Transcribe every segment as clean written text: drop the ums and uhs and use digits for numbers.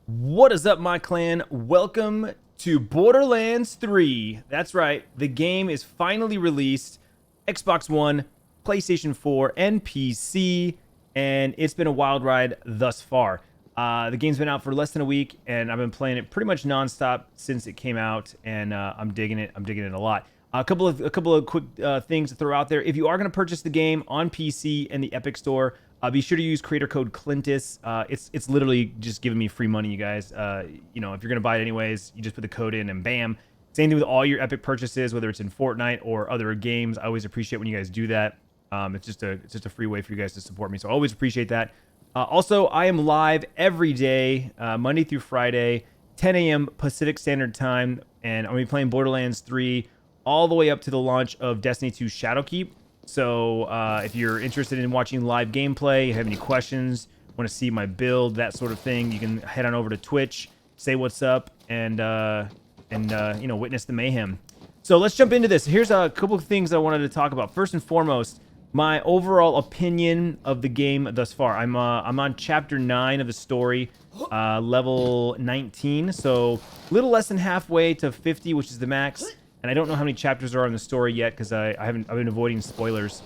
What is up, my clan? Welcome to Borderlands 3. That's right, the game is finally released. Xbox One, PlayStation 4, and PC, and it's been a wild ride thus far. The game's been out for less than a week, and I've been playing it pretty much nonstop since it came out, and I'm digging it. I'm digging it a lot. A couple of quick things to throw out there. If you are going to purchase the game on PC and the Epic Store, be sure to use creator code Clintus. It's literally just giving me free money, you guys. You know, if you're gonna buy it anyways, you just put the code in and bam. Same thing with all your Epic purchases, whether it's in Fortnite or other games. I always appreciate when you guys do that. It's just a free way for you guys to support me, so I always appreciate that. Also, I am live every day, Monday through Friday, 10 a.m. Pacific Standard Time, and I'm gonna be playing Borderlands 3 all the way up to the launch of Destiny 2 Shadowkeep. So if you're interested in watching live gameplay, have any questions, want to see my build, that sort of thing, you can head on over to Twitch, say what's up, and you know, witness the mayhem. So let's jump into this. Here's a couple of things I wanted to talk about. First and foremost, my overall opinion of the game thus far. I'm on chapter 9 of the story, level 19, so a little less than halfway to 50, which is the max. And I don't know how many chapters there are in the story yet because I've been avoiding spoilers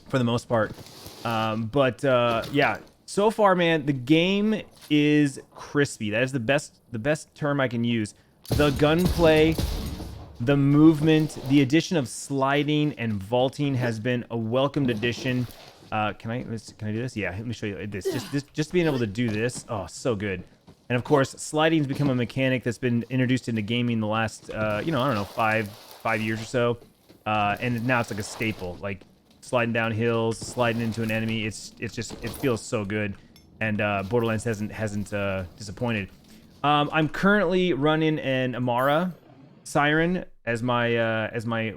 for the most part. Yeah, so far, man, the game is crispy. That is the best term I can use. The gunplay, the movement, the addition of sliding and vaulting has been a welcomed addition. Can I do this? Yeah, let me show you this. Just being able to do this, oh, so good. And of course, sliding's become a mechanic that's been introduced into gaming the last, you know, I don't know, five years or so. And now it's like a staple, like sliding down hills, sliding into an enemy. It feels so good. And Borderlands hasn't disappointed. I'm currently running an Amara Siren as my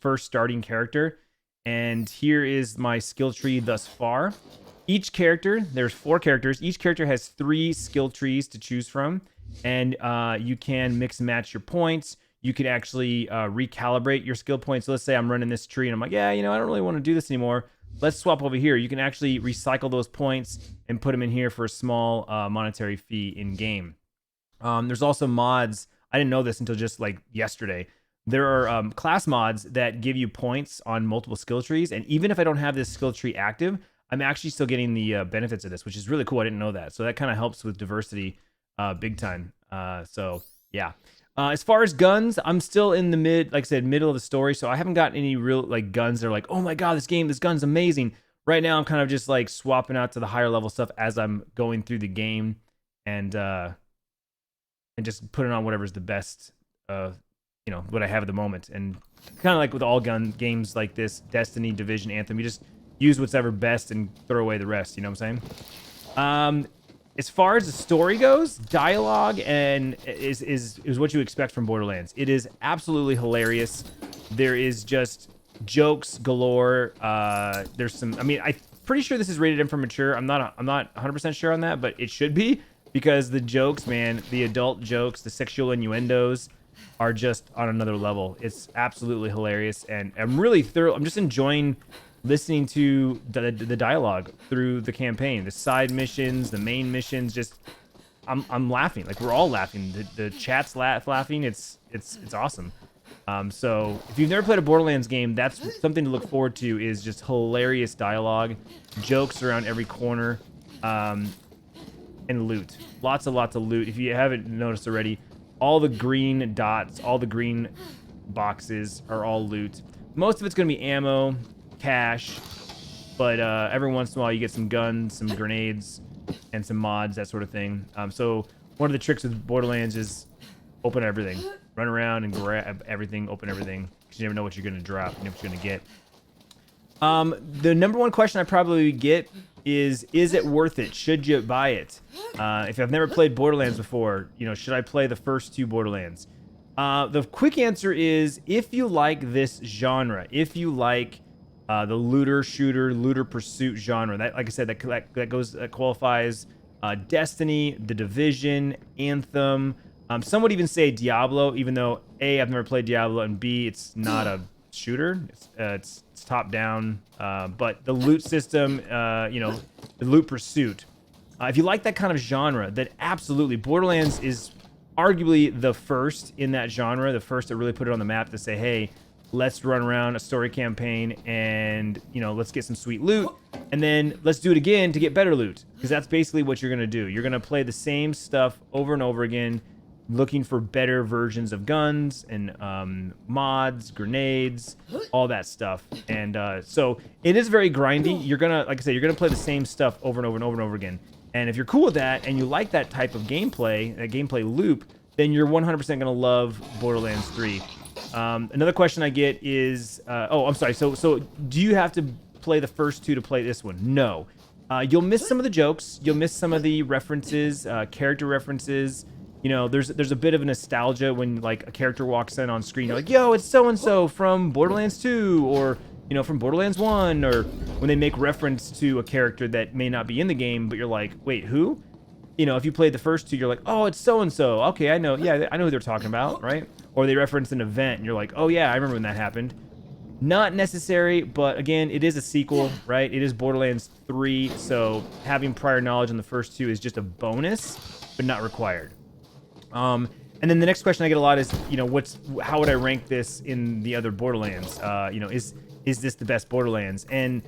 first starting character. And here is my skill tree thus far. Each character, there's 4 characters. Each character has 3 skill trees to choose from, and you can mix and match your points. You can actually recalibrate your skill points. So let's say I'm running this tree, and I'm like, yeah, you know, I don't really want to do this anymore. Let's swap over here. You can actually recycle those points and put them in here for a small monetary fee in game. There's also mods. I didn't know this until just like yesterday. There are class mods that give you points on multiple skill trees, and even if I don't have this skill tree active, I'm actually still getting the benefits of this, which is really cool. I didn't know that. So that kind of helps with diversity big time. So, yeah. As far as guns, I'm still in the middle of the story. So I haven't got any real like guns that are like, oh my God, this gun's amazing. Right now, I'm kind of just like swapping out to the higher level stuff as I'm going through the game and just putting on whatever's the best, you know, what I have at the moment. And kind of like with all gun games like this, Destiny, Division, Anthem, you just use whatever best and throw away the rest, you know what I'm saying? As far as the story goes, dialogue and is what you expect from Borderlands. It is absolutely hilarious. There is just jokes galore. There's some, I mean, I'm pretty sure this is rated M for mature. I'm not 100% sure on that, but it should be, because the jokes, man, the adult jokes, the sexual innuendos are just on another level. It's absolutely hilarious, and I'm just enjoying listening to the dialogue through the campaign, the side missions, the main missions. Just I'm laughing, like we're all laughing. The chat's laughing. It's awesome. So if you've never played a Borderlands game, that's something to look forward to. Is just hilarious dialogue, jokes around every corner, and loot. Lots of loot. If you haven't noticed already, all the green dots, all the green boxes are all loot. Most of it's gonna be ammo, cash, but every once in a while you get some guns, some grenades, and some mods, that sort of thing. So one of the tricks with Borderlands is open everything, run around and grab everything, open everything, because you never know what you're going to drop, you never know what you're going to get. The number one question I probably get is it worth it? Should you buy it? If I've never played Borderlands before, you know, should I play the first 2 Borderlands? The quick answer is, if you like this genre, if you like the looter shooter, looter pursuit genre, that, like I said, that qualifies Destiny, The Division, Anthem. Some would even say Diablo, even though A, I've never played Diablo, and B, it's not a shooter. It's top down. But the loot system, you know, the loot pursuit If you like that kind of genre, then absolutely, Borderlands is arguably the first in that genre, the first to really put it on the map to say, hey, let's run around a story campaign and, you know, let's get some sweet loot, and then let's do it again to get better loot, because that's basically what you're going to do. You're going to play the same stuff over and over again, looking for better versions of guns and mods, grenades, all that stuff. And so it is very grindy. You're going to, like I said, you're going to play the same stuff over and over and over and over again. And if you're cool with that and you like that type of gameplay, that gameplay loop, then you're 100% going to love Borderlands 3. Another question I get is, oh, I'm sorry. So do you have to play the first two to play this one? No. You'll miss some of the jokes. You'll miss some of the references, character references. You know, there's a bit of a nostalgia when like a character walks in on screen. You're like, yo, it's so-and-so from Borderlands 2, or, you know, from Borderlands 1, or when they make reference to a character that may not be in the game, but you're like, wait, who? You know, if you played the first two, you're like, oh, it's so-and-so. Okay, I know. Yeah, I know who they're talking about, right? Or they reference an event, and you're like, oh, yeah, I remember when that happened. Not necessary, but again, it is a sequel, right? It is Borderlands 3, so having prior knowledge on the first two is just a bonus, but not required. And then the next question I get a lot is, you know, how would I rank this in the other Borderlands? You know, is this the best Borderlands? And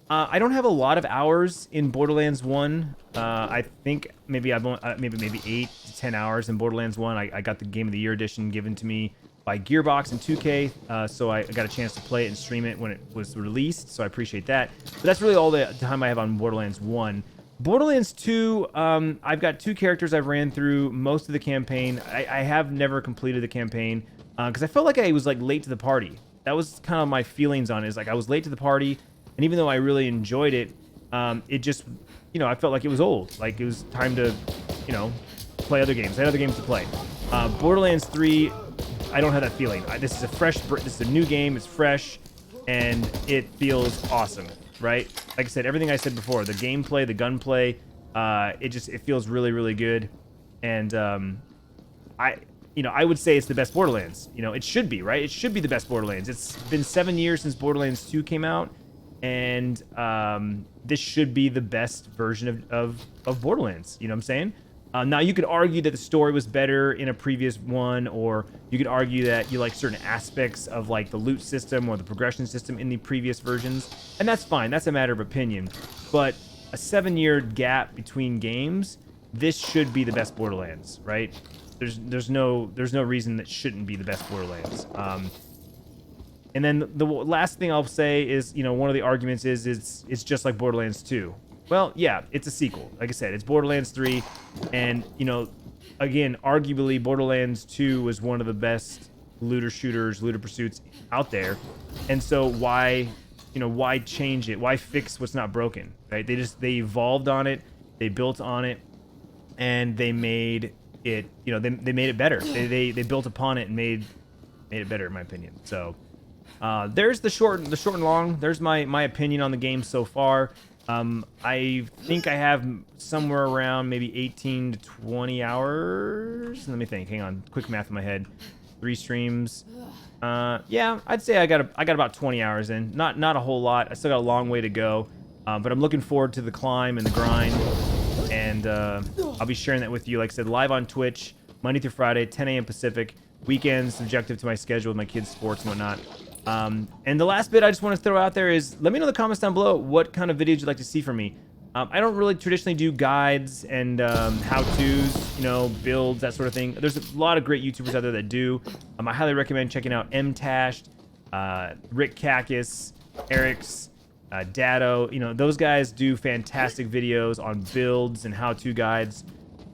I don't have a lot of hours in Borderlands 1. I think maybe I've maybe 8 to 10 hours in Borderlands 1. I got the Game of the Year edition given to me by Gearbox and 2K, so I got a chance to play it and stream it when it was released, so I appreciate that. But that's really all the time I have on Borderlands 1. Borderlands 2, I've got 2 characters I've ran through most of the campaign. I have never completed the campaign because I felt like I was like late to the party. That was kind of my feelings on it. Is like I was late to the party, and even though I really enjoyed it, it just, you know, I felt like it was old. Like it was time to, you know, play other games. I had other games to play. Borderlands 3, I don't have that feeling. This is a new game. It's fresh, and it feels awesome. Right? Like I said, everything I said before, the gameplay, the gunplay, it feels really, really good. And I would say it's the best Borderlands. You know, it should be, right? It should be the best Borderlands. It's been 7 years since Borderlands 2 came out, and this should be the best version of Borderlands. You know what I'm saying? Now, you could argue that the story was better in a previous one, or you could argue that you like certain aspects of like the loot system or the progression system in the previous versions, and that's fine. That's a matter of opinion. But a 7-year gap between games, this should be the best Borderlands, right? There's no reason that shouldn't be the best Borderlands. And then the last thing I'll say is, you know, one of the arguments is it's just like Borderlands 2. Well, yeah, it's a sequel. Like I said, it's Borderlands 3, and, you know, again, arguably Borderlands 2 was one of the best looter pursuits out there. And so why change it? Why fix what's not broken, right? They evolved on it, they built on it, and they made it, you know, they made it better. They built upon it and made it better, in my opinion. So there's the short and long. There's my opinion on the game so far. I think I have somewhere around maybe 18 to 20 hours. Let me think. Hang on. Quick math in my head. 3 streams. Yeah, I'd say I got about 20 hours in. Not a whole lot. I still got a long way to go. But I'm looking forward to the climb and the grind. And I'll be sharing that with you. Like I said, live on Twitch, Monday through Friday, 10 a.m. Pacific. Weekends, subjective to my schedule with my kids' sports and whatnot. And the last bit I just want to throw out there is, let me know in the comments down below what kind of videos you'd like to see from me. I don't really traditionally do guides and how-tos, you know, builds, that sort of thing. There's a lot of great YouTubers out there that do. I highly recommend checking out MTashed, Rick Kakis, Eric's, Dado. You know, those guys do fantastic videos on builds and how-to guides,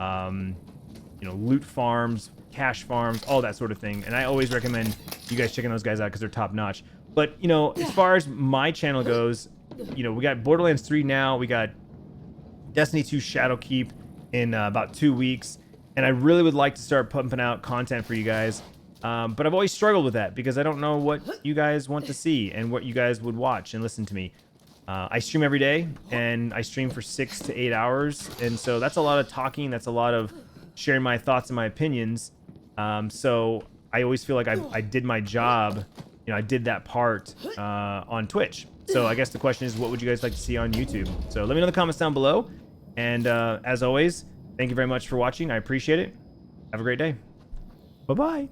you know, loot farms, cash farms, all that sort of thing. And I always recommend you guys checking those guys out because they're top notch. But, you know, as far as my channel goes, you know, we got Borderlands 3 now. We got Destiny 2 Shadowkeep in about 2 weeks. And I really would like to start pumping out content for you guys. But I've always struggled with that because I don't know what you guys want to see and what you guys would watch and listen to me. I stream every day, and I stream for 6 to 8 hours. And so that's a lot of talking. That's a lot of sharing my thoughts and my opinions. So I always feel like I did my job. You know, I did that part on Twitch. So I guess the question is, what would you guys like to see on YouTube? So let me know in the comments down below. And as always, thank you very much for watching. I appreciate it. Have a great day. Bye-bye.